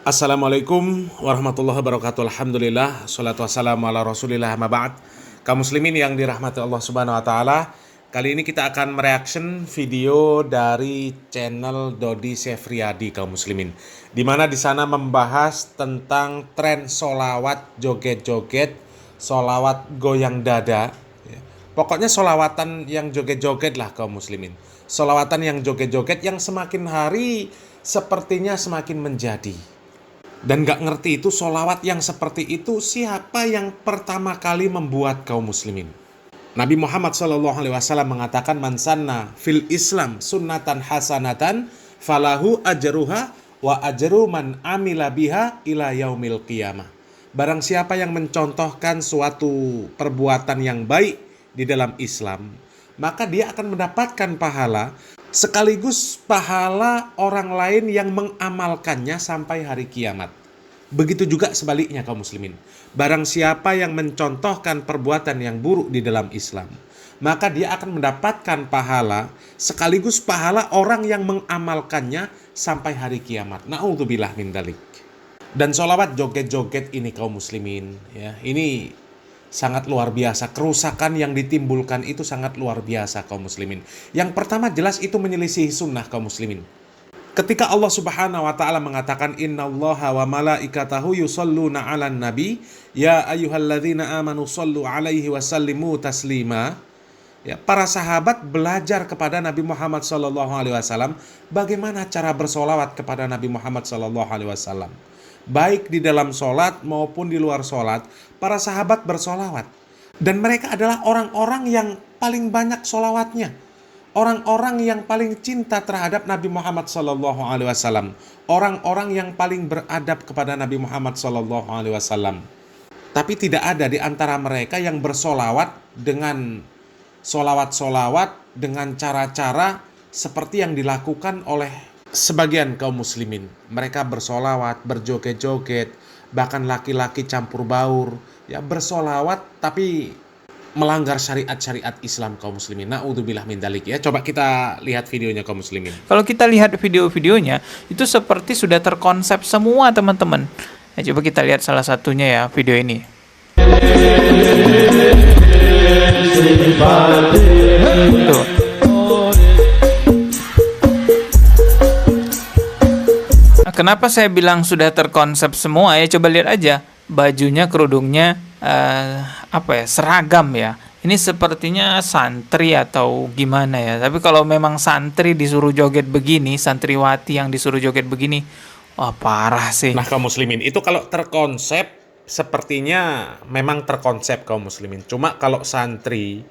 Assalamualaikum warahmatullahi wabarakatuh. Alhamdulillah, salatu wassalamu ala rasulillah, ma ba'd. Kaum muslimin yang dirahmati Allah subhanahu wa ta'ala, kali ini kita akan mereaction video dari channel Dodi Sefriadi, kaum muslimin, dimana di sana membahas tentang tren solawat joget-joget, solawat goyang dada. Pokoknya solawatan yang joget-joget lah, kaum muslimin. Solawatan yang joget-joget yang semakin hari sepertinya semakin menjadi. Dan gak ngerti itu solawat yang seperti itu siapa yang pertama kali membuat kaum muslimin. Nabi Muhammad SAW mengatakan, man sanna fil Islam sunnatan hasanatan falahu ajruha wa ajru man amila biha ila yaumil qiyamah. Barang siapa yang mencontohkan suatu perbuatan yang baik di dalam Islam, maka dia akan mendapatkan pahala sekaligus pahala orang lain yang mengamalkannya sampai hari kiamat. Begitu juga sebaliknya, kaum muslimin. Barang siapa yang mencontohkan perbuatan yang buruk di dalam Islam, maka dia akan mendapatkan pahala sekaligus pahala orang yang mengamalkannya sampai hari kiamat. Na'udzubillah min dzalik. Dan sholawat joget-joget ini, kaum muslimin, ya, ini sangat luar biasa. Kerusakan yang ditimbulkan itu sangat luar biasa, kaum muslimin. Yang pertama jelas itu menyelisihi sunnah, kaum muslimin. Ketika Allah Subhanahu wa taala mengatakan, innallaha wa malaikatahu yusholluna 'alan nabi ya ayyuhalladzina amanu shollu 'alaihi wa sallimu taslima. Ya, para sahabat belajar kepada Nabi Muhammad SAW bagaimana cara bersolawat kepada Nabi Muhammad SAW. Baik di dalam sholat maupun di luar sholat, para sahabat bersolawat. Dan mereka adalah orang-orang yang paling banyak solawatnya. Orang-orang yang paling cinta terhadap Nabi Muhammad SAW. Orang-orang yang paling beradab kepada Nabi Muhammad SAW. Tapi tidak ada di antara mereka yang bersolawat dengan solawat-solawat dengan cara-cara seperti yang dilakukan oleh sebagian kaum muslimin. Mereka bersolawat, berjoget-joget, bahkan laki-laki campur baur, ya, bersolawat tapi melanggar syariat-syariat Islam, kaum muslimin. Na'udzubillah min dzalik, ya. Coba kita lihat videonya, kaum muslimin. Kalau kita lihat video-videonya, itu seperti sudah terkonsep semua, teman-teman. Nah, coba kita lihat salah satunya ya, video ini. Tuh. Nah, kenapa saya bilang sudah terkonsep semua ya? Coba lihat aja, bajunya, kerudungnya, seragam ya. Ini sepertinya santri atau gimana ya. Tapi kalau memang santri disuruh joget begini, santriwati yang disuruh joget begini, wah parah sih. Nah, kaum muslimin, itu kalau terkonsep sepertinya memang terkonsep, kaum muslimin. Cuma kalau santri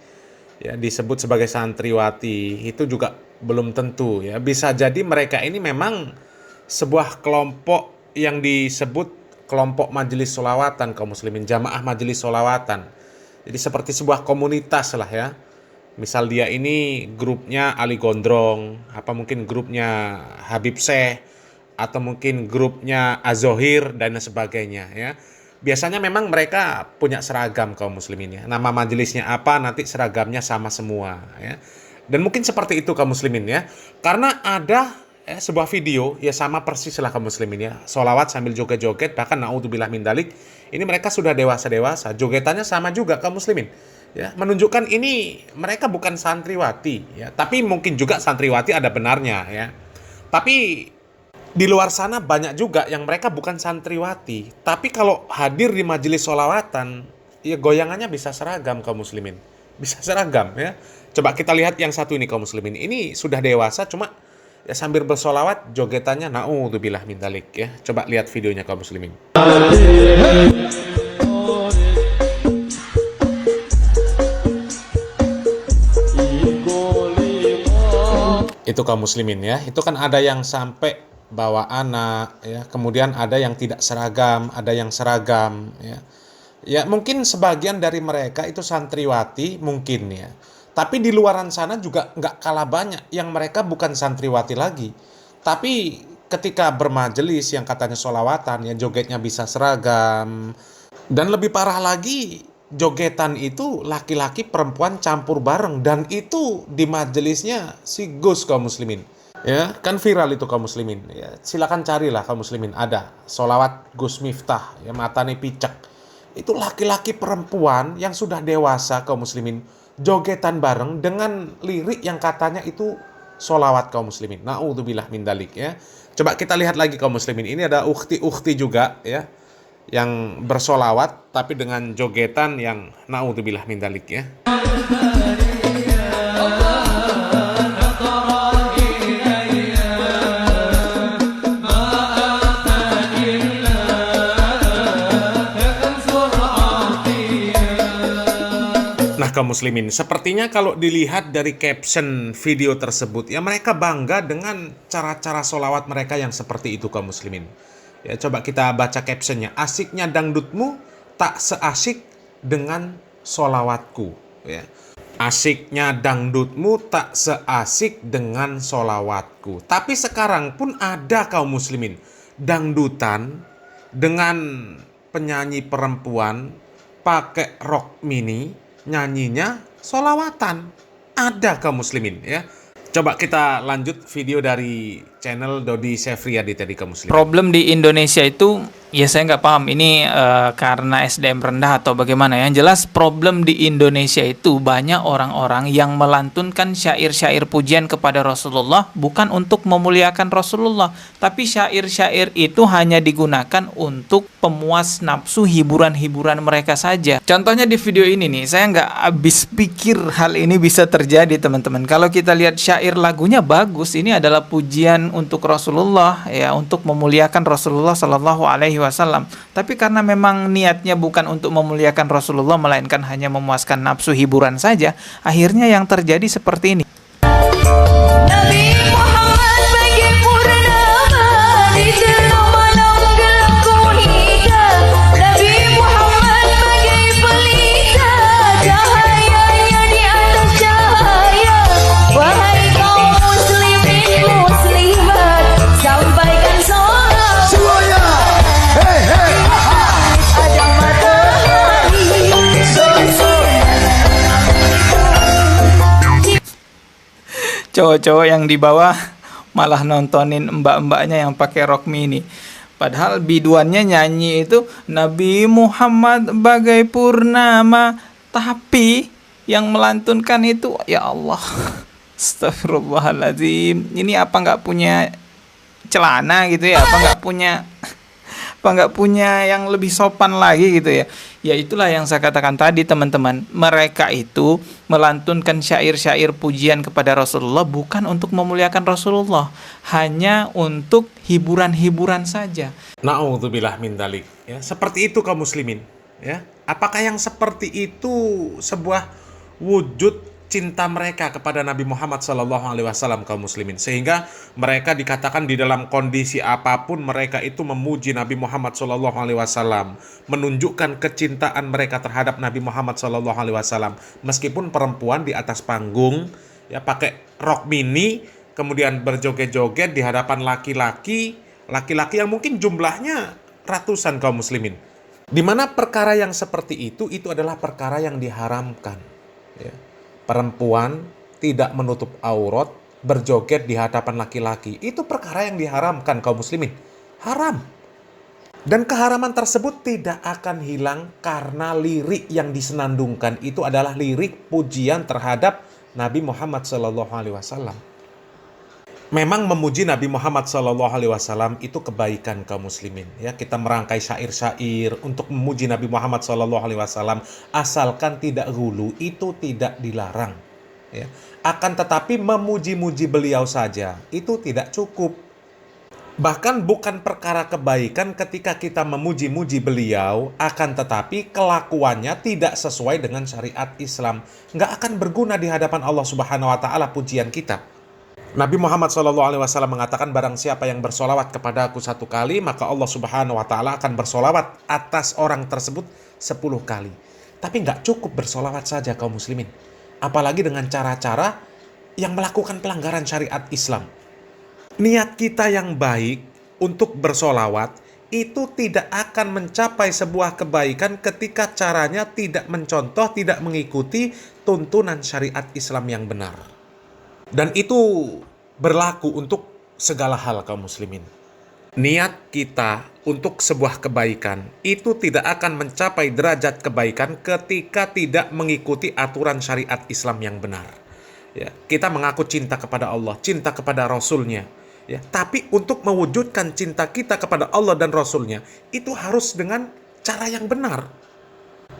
ya disebut sebagai santriwati itu juga belum tentu ya. Bisa jadi mereka ini memang sebuah kelompok yang disebut kelompok majelis sholawatan, kaum muslimin, jamaah majelis sholawatan. Jadi seperti sebuah komunitas lah ya. Misal dia ini grupnya Ali Gondrong, apa mungkin grupnya Habib Syekh, atau mungkin grupnya Azohir dan sebagainya ya. Biasanya memang mereka punya seragam, kaum muslimin ya. Nama majelisnya apa, nanti seragamnya sama semua ya. Dan mungkin seperti itu, kaum muslimin ya. Karena ada sebuah video ya sama persis lah, kaum muslimin ya, solawat sambil joget-joget, bahkan naudzubillah min dzalik, ini mereka sudah dewasa-dewasa, jogetannya sama juga, kaum muslimin ya, menunjukkan ini mereka bukan santriwati ya, tapi mungkin juga santriwati ada benarnya ya. Tapi di luar sana banyak juga yang mereka bukan santriwati, tapi kalau hadir di majelis solawatan ya goyangannya bisa seragam, kaum muslimin, bisa seragam ya. Coba kita lihat yang satu ini, kaum muslimin, ini sudah dewasa cuma ya sambil bersolawat jogetannya na'udzubillah min dzalik ya. Coba lihat videonya, kaum muslimin. Itu, kaum muslimin ya. Itu kan ada yang sampai bawa anak ya, kemudian ada yang tidak seragam, ada yang seragam ya. Ya mungkin sebagian dari mereka itu santriwati mungkin ya. Tapi di luaran sana juga nggak kalah banyak yang mereka bukan santriwati lagi. Tapi ketika bermajelis yang katanya sholawatan ya jogetnya bisa seragam. Dan lebih parah lagi, jogetan itu laki-laki perempuan campur bareng. Dan itu di majelisnya si Gus, kaum muslimin. Ya, kan viral itu kaum muslimin. Ya, silakan carilah kaum muslimin, ada solawat Gus Miftah, ya matane picek. Itu laki-laki perempuan yang sudah dewasa kaum muslimin jogetan bareng dengan lirik yang katanya itu solawat kaum muslimin. Naudzubillah min dalik ya. Coba kita lihat lagi kaum muslimin. Ini ada ukhti-ukhti juga ya yang bersolawat tapi dengan jogetan yang naudzubillah min dalik ya. Nah, kaum muslimin, sepertinya kalau dilihat dari caption video tersebut, ya mereka bangga dengan cara-cara solawat mereka yang seperti itu, kaum muslimin. Ya, coba kita baca captionnya. Asiknya dangdutmu tak seasik dengan solawatku. Ya. Asiknya dangdutmu tak seasik dengan solawatku. Tapi sekarang pun ada kaum muslimin dangdutan dengan penyanyi perempuan pakai rok mini, nyanyinya solawatan. Ada kaum muslimin ya. Coba kita lanjut video dari channel Dodi Sefriadi tadi kaum muslimin. Problem di Indonesia itu, ya saya nggak paham ini karena SDM rendah atau bagaimana. Yang jelas problem di Indonesia itu banyak orang-orang yang melantunkan syair-syair pujian kepada Rasulullah bukan untuk memuliakan Rasulullah, tapi syair-syair itu hanya digunakan untuk pemuas nafsu hiburan-hiburan mereka saja. Contohnya di video ini nih, saya nggak habis pikir hal ini bisa terjadi teman-teman. Kalau kita lihat syair lagunya bagus, ini adalah pujian untuk Rasulullah ya, untuk memuliakan Rasulullah Shallallahu Alaihi Wasallam. Tapi karena memang niatnya bukan untuk memuliakan Rasulullah, melainkan hanya memuaskan nafsu hiburan saja, akhirnya yang terjadi seperti ini. Nabi Muhammad bagi purnama di jelma nonggal kunika. Nabi Muhammad bagi pelita cahayanya di atas cahaya. Wahai kaum muslimin muslimat, sampaikan salam Semuanya, hei hei, ada matahari Cowok-cowok yang di bawah malah nontonin mbak-mbaknya yang pakai rok mini. Padahal biduannya nyanyi itu Nabi Muhammad bagai purnama, tapi yang melantunkan itu ya Allah. Astagfirullahaladzim. Ini apa nggak punya celana gitu ya? Apa nggak punya yang lebih sopan lagi gitu ya? Ya itulah yang saya katakan tadi teman-teman. Mereka itu melantunkan syair-syair pujian kepada Rasulullah bukan untuk memuliakan Rasulullah, hanya untuk hiburan-hiburan saja. Naudzubillah min dalik ya. Seperti itu kaum muslimin ya. Apakah yang seperti itu sebuah wujud cinta mereka kepada Nabi Muhammad SAW kaum muslimin, sehingga mereka dikatakan di dalam kondisi apapun mereka itu memuji Nabi Muhammad SAW, menunjukkan kecintaan mereka terhadap Nabi Muhammad SAW, meskipun perempuan di atas panggung ya pakai rok mini kemudian berjoget-joget di hadapan laki-laki yang mungkin jumlahnya ratusan kaum muslimin, di mana perkara yang seperti itu adalah perkara yang diharamkan ya. Perempuan tidak menutup aurat, berjoget di hadapan laki-laki, itu perkara yang diharamkan kaum muslimin. Haram. Dan keharaman tersebut tidak akan hilang karena lirik yang disenandungkan itu adalah lirik pujian terhadap Nabi Muhammad SAW. Memang memuji Nabi Muhammad SAW itu kebaikan kaum muslimin ya. Kita merangkai syair-syair untuk memuji Nabi Muhammad SAW asalkan tidak hulu, itu tidak dilarang ya. Akan tetapi memuji-muji beliau saja itu tidak cukup. Bahkan bukan perkara kebaikan ketika kita memuji-muji beliau, akan tetapi kelakuannya tidak sesuai dengan syariat Islam, nggak akan berguna di hadapan Allah Subhanahu Wa Taala pujian kita. Nabi Muhammad SAW mengatakan, barang siapa yang bersolawat kepada aku 1 kali, maka Allah Subhanahu Wa Taala akan bersolawat atas orang tersebut 10 kali. Tapi nggak cukup bersolawat saja kaum muslimin, apalagi dengan cara-cara yang melakukan pelanggaran syariat Islam. Niat kita yang baik untuk bersolawat itu tidak akan mencapai sebuah kebaikan ketika caranya tidak mencontoh, tidak mengikuti tuntunan syariat Islam yang benar. Dan itu berlaku untuk segala hal kaum muslimin. Niat kita untuk sebuah kebaikan itu tidak akan mencapai derajat kebaikan ketika tidak mengikuti aturan syariat Islam yang benar. Ya, kita mengaku cinta kepada Allah, cinta kepada Rasul-Nya. Ya, tapi untuk mewujudkan cinta kita kepada Allah dan Rasul-Nya itu harus dengan cara yang benar.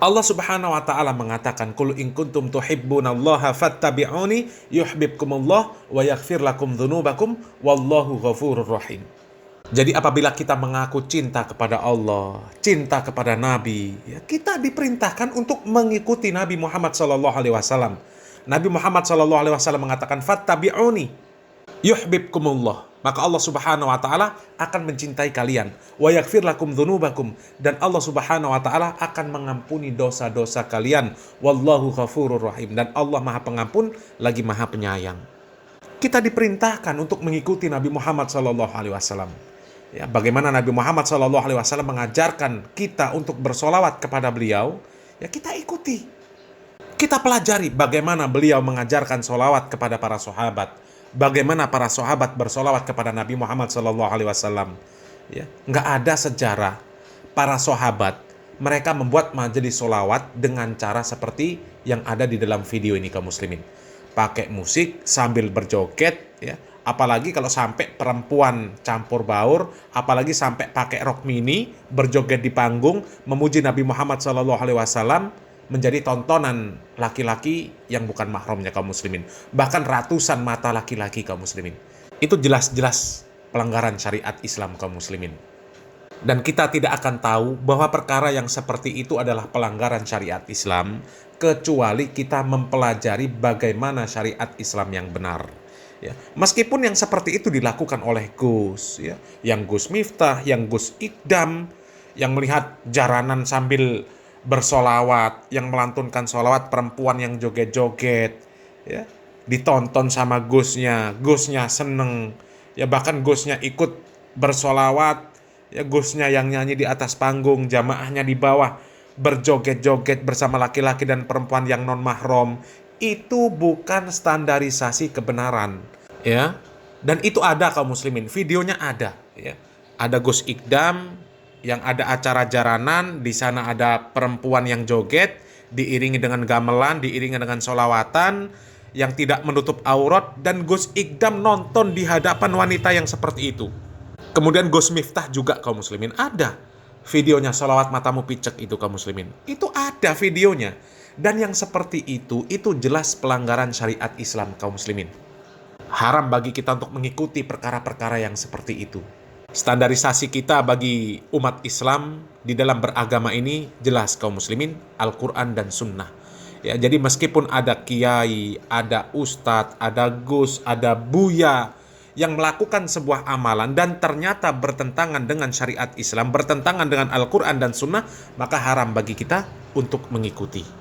Allah Subhanahu wa taala mengatakan, "Qul in kuntum tuhibbunallaha fattabi'uni yuhibbukumullah wa yaghfir lakum dzunubakum wallahu ghafurur rahim." Jadi apabila kita mengaku cinta kepada Allah, cinta kepada Nabi, ya, kita diperintahkan untuk mengikuti Nabi Muhammad SAW. Nabi Muhammad SAW mengatakan, "Fattabi'uni yuhibbukumullah." Maka Allah Subhanahu wa taala akan mencintai kalian. Wa yaghfir lakum dzunubakum, dan Allah Subhanahu wa taala akan mengampuni dosa-dosa kalian. Wallahu ghafurur rahim, dan Allah Maha Pengampun lagi Maha Penyayang. Kita diperintahkan untuk mengikuti Nabi Muhammad SAW. Ya, bagaimana Nabi Muhammad SAW mengajarkan kita untuk bersolawat kepada beliau, ya kita ikuti. Kita pelajari bagaimana beliau mengajarkan solawat kepada para sahabat, bagaimana para sahabat bersolawat kepada Nabi Muhammad SAW. Ya, nggak ada sejarah para sahabat mereka membuat majelis solawat dengan cara seperti yang ada di dalam video ini kaum muslimin. Pakai musik sambil berjoget, ya. Apalagi kalau sampai perempuan campur baur, apalagi sampai pakai rok mini, berjoget di panggung, memuji Nabi Muhammad SAW, menjadi tontonan laki-laki yang bukan mahramnya kaum muslimin. Bahkan ratusan mata laki-laki kaum muslimin. Itu jelas-jelas pelanggaran syariat Islam kaum muslimin. Dan kita tidak akan tahu bahwa perkara yang seperti itu adalah pelanggaran syariat Islam, kecuali kita mempelajari bagaimana syariat Islam yang benar. Ya, meskipun yang seperti itu dilakukan oleh Gus, ya, yang Gus Miftah, yang Gus Ikdam, yang melihat jaranan sambil bersolawat, yang melantunkan solawat perempuan yang joget-joget, ya, ditonton sama Gusnya seneng, ya bahkan Gusnya ikut bersolawat, ya Gusnya yang nyanyi di atas panggung, jamaahnya di bawah berjoget-joget bersama laki-laki dan perempuan yang non mahram. Itu bukan standarisasi kebenaran, ya. Dan itu ada kaum muslimin, videonya ada, ya. Ada Gus Ikdam yang ada acara jaranan, di sana ada perempuan yang joget diiringi dengan gamelan, diiringi dengan solawatan yang tidak menutup aurat, dan Gus Ikdam nonton di hadapan wanita yang seperti itu. Kemudian Gus Miftah juga kaum muslimin ada videonya, solawat matamu picek itu kaum muslimin. Itu ada videonya. Dan yang seperti itu jelas pelanggaran syariat Islam kaum muslimin. Haram bagi kita untuk mengikuti perkara-perkara yang seperti itu. Standarisasi kita bagi umat Islam di dalam beragama ini jelas kaum muslimin, Al-Quran dan Sunnah. Ya, jadi meskipun ada kiai, ada ustadz, ada gus, ada buya yang melakukan sebuah amalan dan ternyata bertentangan dengan syariat Islam, bertentangan dengan Al-Quran dan Sunnah, maka haram bagi kita untuk mengikuti.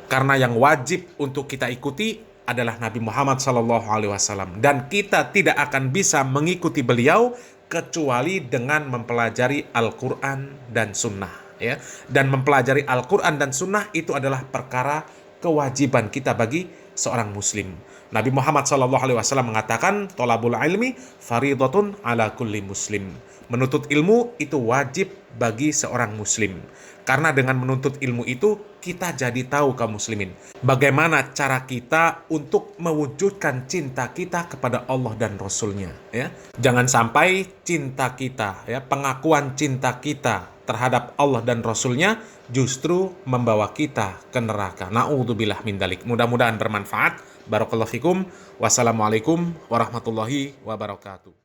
Karena yang wajib untuk kita ikuti adalah Nabi Muhammad SAW, dan kita tidak akan bisa mengikuti beliau kecuali dengan mempelajari Al-Quran dan Sunnah, ya. Dan mempelajari Al-Quran dan Sunnah itu adalah perkara kewajiban kita bagi seorang muslim. Nabi Muhammad SAW mengatakan, "Thalabul ilmi faridatun ala kulli muslim." Menuntut ilmu itu wajib bagi seorang muslim. Karena dengan menuntut ilmu itu kita jadi tahu kaum muslimin bagaimana cara kita untuk mewujudkan cinta kita kepada Allah dan Rasul-Nya, ya. Jangan sampai cinta kita, ya, pengakuan cinta kita terhadap Allah dan Rasul-Nya justru membawa kita ke neraka. Na'udzubillah min dzalik. Mudah-mudahan bermanfaat. Barakallahu fikum. Wassalamualaikum warahmatullahi wabarakatuh.